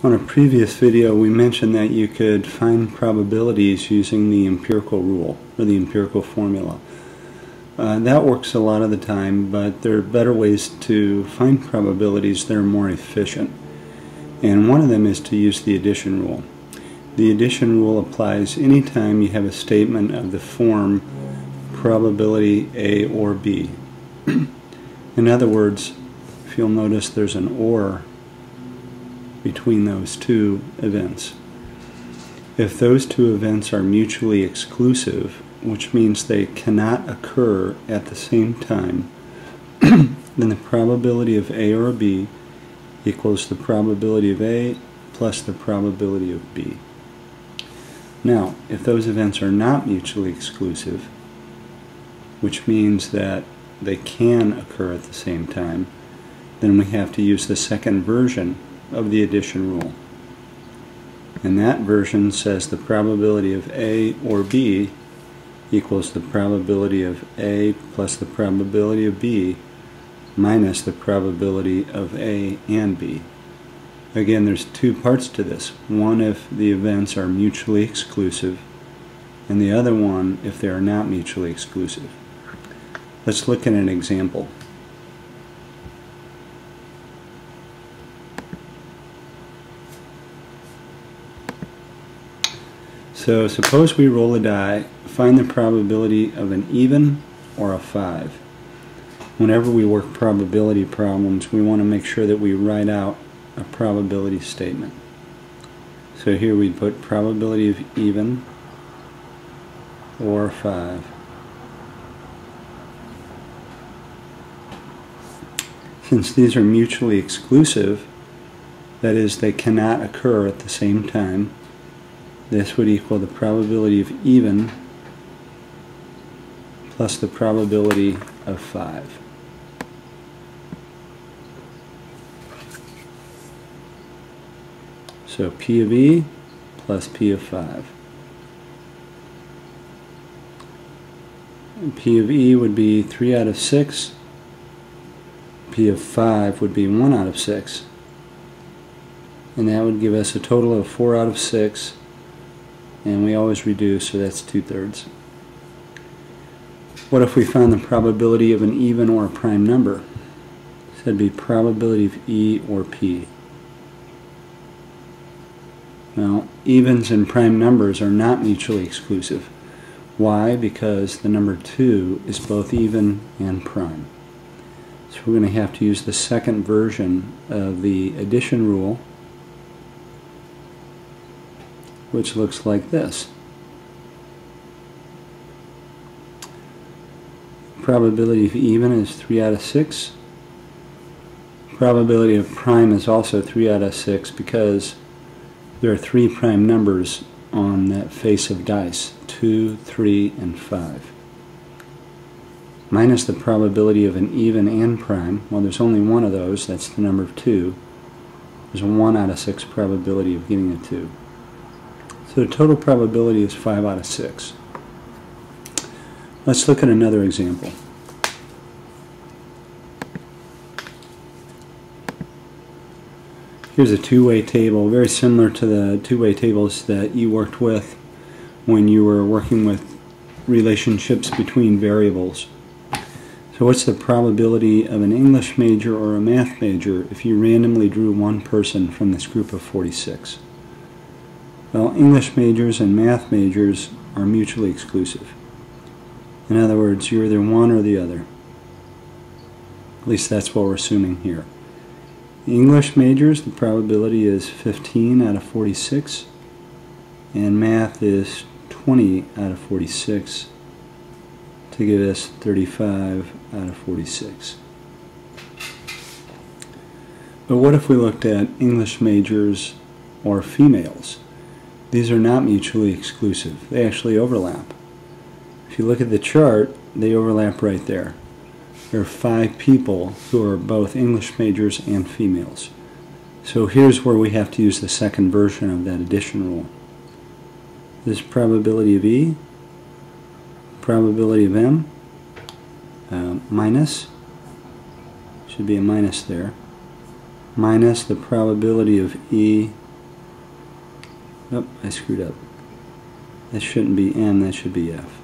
On a previous video we mentioned that you could find probabilities using the empirical rule or the empirical formula. That works a lot of the time, but there are better ways to find probabilities that are more efficient. And one of them is to use the addition rule. The addition rule applies anytime you have a statement of the form probability A or B. In other words, if you'll notice there's an or between those two events. If those two events are mutually exclusive, which means they cannot occur at the same time, then the probability of A or B equals the probability of A plus the probability of B. Now, if those events are not mutually exclusive, which means that they can occur at the same time, then we have to use the second version of the addition rule. And that version says the probability of A or B equals the probability of A plus the probability of B minus the probability of A and B. Again, there's two parts to this. One if the events are mutually exclusive, and the other one if they are not mutually exclusive. Let's look at an example. So suppose we roll a die, find the probability of an even or a 5. Whenever we work probability problems, we want to make sure that we write out a probability statement. So here we'd put probability of even or 5. Since these are mutually exclusive, that is, they cannot occur at the same time, this would equal the probability of even plus the probability of 5. So P of E plus P of 5. And P of E would be 3 out of 6. P of 5 would be 1 out of 6. And that would give us a total of 4 out of 6. And we always reduce, so that's 2/3. What if we found the probability of an even or a prime number? So that'd be probability of E or P. Now, evens and prime numbers are not mutually exclusive. Why? Because the number 2 is both even and prime. So we're going to have to use the second version of the addition rule, which looks like this. Probability of even is 3 out of 6. Probability of prime is also 3 out of 6 because there are 3 prime numbers on that face of dice, 2, 3, and 5. Minus the probability of an even and prime, well, there's only one of those, that's the number 2. There's a 1 out of 6 probability of getting a 2. So the total probability is 5 out of 6. Let's look at another example. Here's a two-way table, very similar to the two-way tables that you worked with when you were working with relationships between variables. So what's the probability of an English major or a math major if you randomly drew one person from this group of 46? Well, English majors and math majors are mutually exclusive. In other words, you're either one or the other. At least that's what we're assuming here. English majors, the probability is 15 out of 46, and math is 20 out of 46 to give us 35 out of 46. But what if we looked at English majors or females? These are not mutually exclusive. They actually overlap. If you look at the chart, they overlap right there. There are 5 people who are both English majors and females. So here's where we have to use the second version of that addition rule. This probability of E, probability of M, minus, should be a minus there, minus the probability of E Oh, I screwed up. That shouldn't be M, that should be F.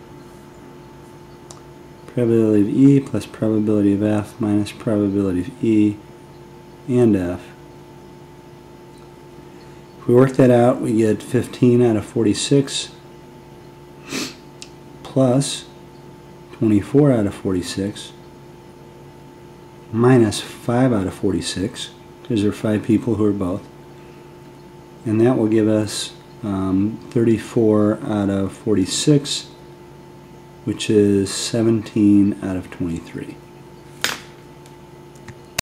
Probability of E plus probability of F minus probability of E and F. If we work that out, we get 15 out of 46 plus 24 out of 46 minus 5 out of 46, because there are 5 people who are both. And that will give us 34 out of 46, which is 17 out of 23.